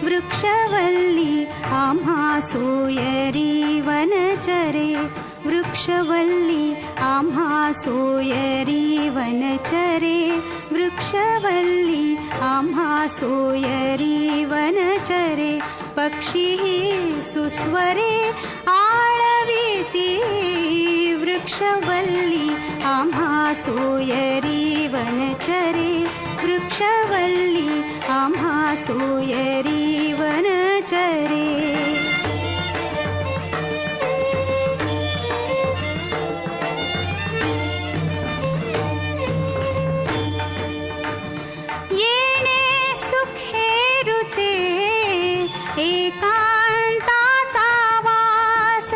वृक्षवल्ली आम्हा सोयरी वनचरे वृक्षवल्ली आम्हा सोयरी वनचरे वृक्षवल्ली आम्हा सोयरी वनचरे पक्षी सुस्वरे आळविती वृक्षवल्ली आम्हा सोयरी वनचरे वृक्षवल्ली आम्हा सोयरी वनचरे येणे सुखे रुचे एकांताचा वास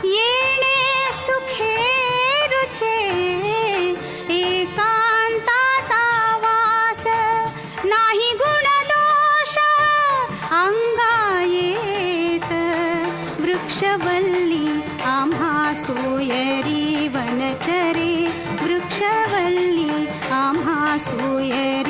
येणे सुखे रुचे एकांताचा वास नाही गुणदोष अंगा येत वृक्षवल्ली आम्हा सोयरी वनचरे वृक्षवल्ली आम्हा सोयरी